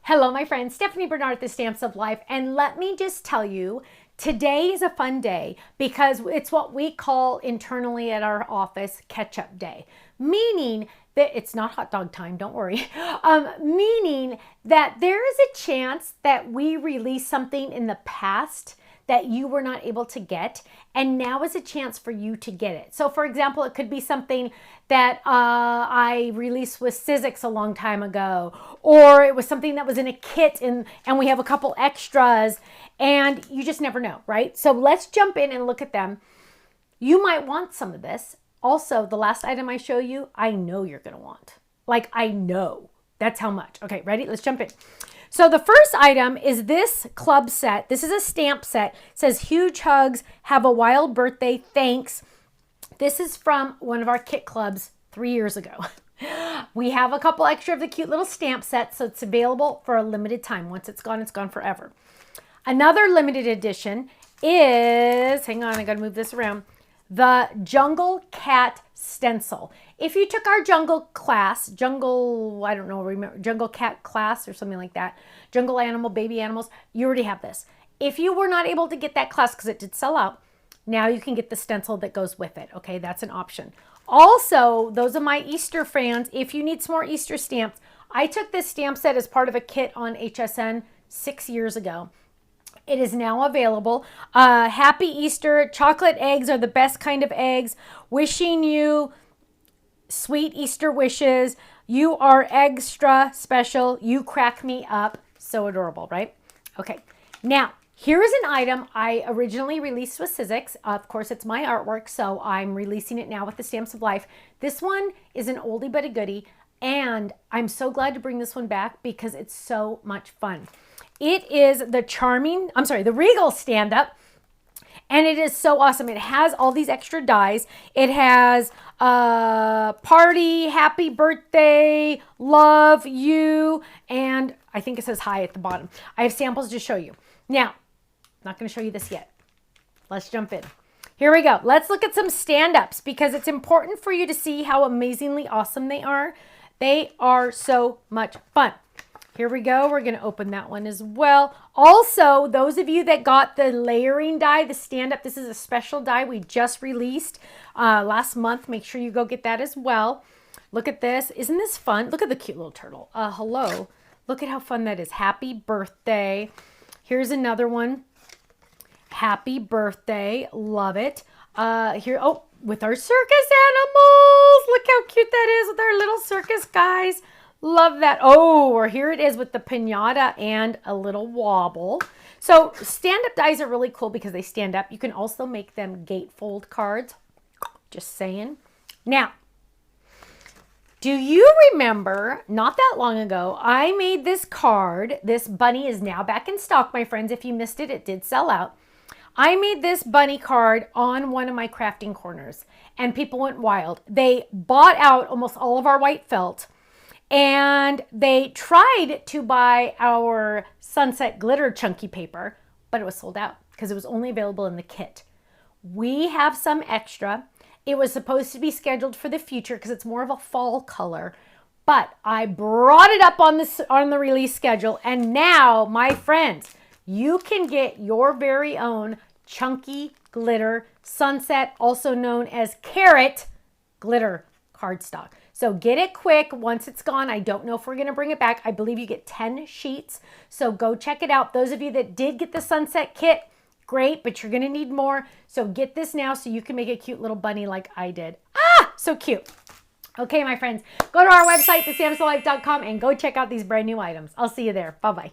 Hello, my friend, Stephanie Bernard at the Stamps of Life. And let me just tell you, today is a fun day because it's what we call internally at our office Ketchup Day, meaning that it's not hot dog time, don't worry, meaning that there is a chance that we release something in the past that you were not able to get, and now is a chance for you to get it. So for example, it could be something that I released with Sizzix a long time ago, or it was something that was in a kit and we have a couple extras, and you just never know, right? So let's jump in and look at them. You might want some of this. Also, the last item I show you, I know you're gonna want. Like, I know. That's how much. Okay, ready? Let's jump in. So the first item is this club set. This is a stamp set. It says, huge hugs, have a wild birthday, thanks. This is from one of our kit clubs 3 years ago. We have a couple extra of the cute little stamp sets, so it's available for a limited time. Once it's gone forever. Another limited edition is, hang on, I gotta move this around, the Jungle Cat Stencil. If you took our jungle class, jungle cat class or something like that, jungle animal, baby animals, you already have this. If you were not able to get that class because it did sell out, now you can get the stencil that goes with it. Okay, that's an option. Also, those of my Easter fans, if you need some more Easter stamps, I took this stamp set as part of a kit on HSN 6 years ago. It is now available. Happy Easter. Chocolate eggs are the best kind of eggs. Wishing you sweet Easter wishes. You are extra special. You crack me up. So adorable, right? Okay. Now, here is an item I originally released with Sizzix. Of course, it's my artwork, so I'm releasing it now with the Stamps of Life. This one is an oldie but a goodie, and I'm so glad to bring this one back because it's so much fun. It is the Regal stand-up, and it is so awesome. It has all these extra dies. It has party, happy birthday, love you, and I think it says hi at the bottom. I have samples to show you. Now, I'm not going to show you this yet. Let's jump in. Here we go. Let's look at some stand-ups because it's important for you to see how amazingly awesome they are. They are so much fun. Here we go. We're going to open that one as well. Also, those of you that got the layering die, the stand-up, this is a special die we just released last month. Make sure you go get that as well. Look at this. Isn't this fun? Look at the cute little turtle. Hello. Look at how fun that is. Happy birthday. Here's another one. Happy birthday. Love it. With our circus animals. Look how cute that is with our little circus guys. Love that. Oh, or here it is with the piñata and a little wobble. So stand-up dies are really cool because they stand up. You can also make them gatefold cards. Just saying. Now, do you remember, not that long ago, I made this card. This bunny is now back in stock, my friends. If you missed it, it did sell out. I made this bunny card on one of my crafting corners, and people went wild. They bought out almost all of our white felt, and they tried to buy our sunset glitter chunky paper, but it was sold out because it was only available in the kit. We have some extra. It was supposed to be scheduled for the future because it's more of a fall color, but I brought it up on the release schedule, and now, my friends, you can get your very own chunky glitter sunset, also known as carrot glitter cardstock. So get it quick. Once it's gone, I don't know if we're going to bring it back. I believe you get 10 sheets. So go check it out. Those of you that did get the sunset kit, great, but you're going to need more. So get this now so you can make a cute little bunny like I did. So cute. Okay, my friends, go to our website, thestampsoflife.com, and go check out these brand new items. I'll see you there. Bye-bye.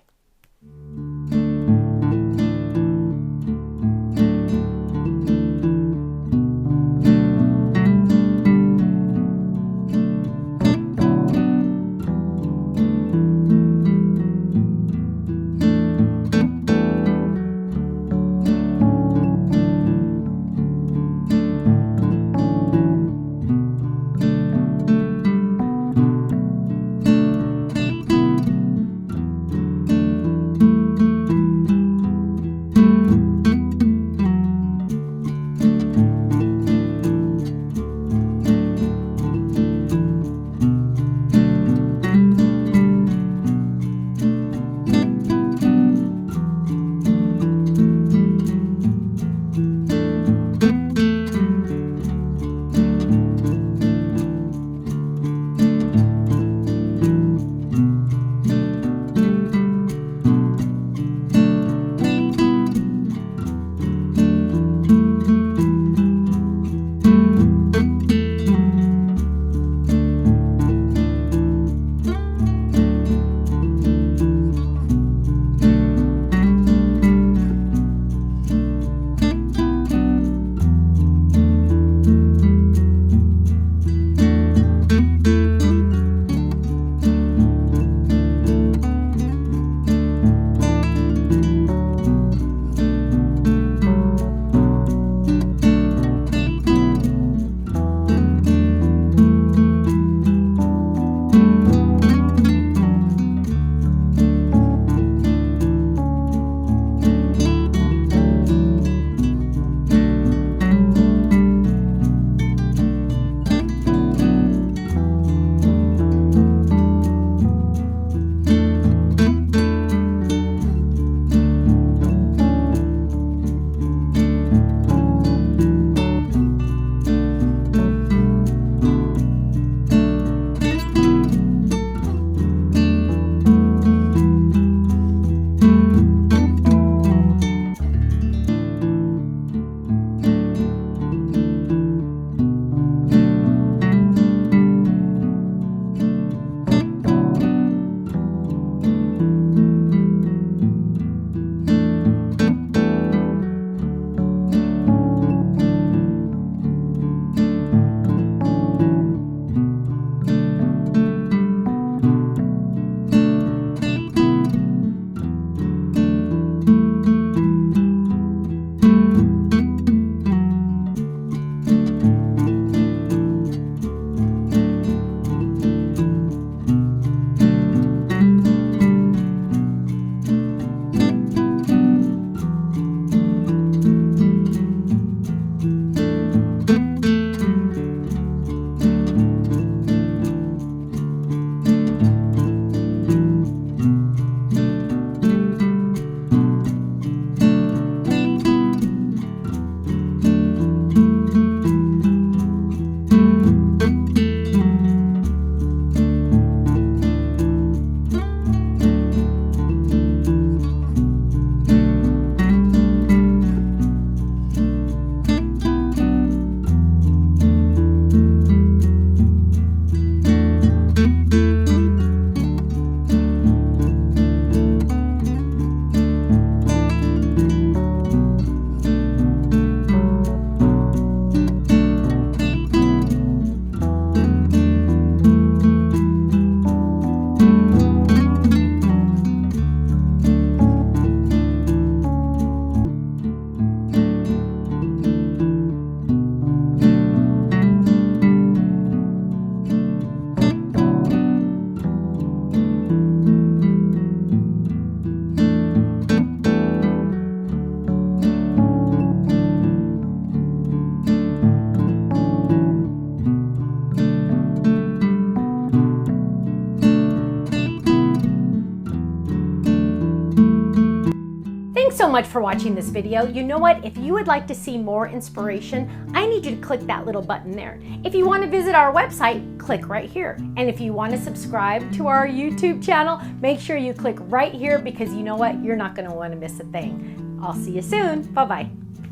so much for watching this video. You know what? If you would like to see more inspiration, I need you to click that little button there. If you want to visit our website, click right here. And if you want to subscribe to our YouTube channel, make sure you click right here because you know what? You're not going to want to miss a thing. I'll see you soon. Bye-bye.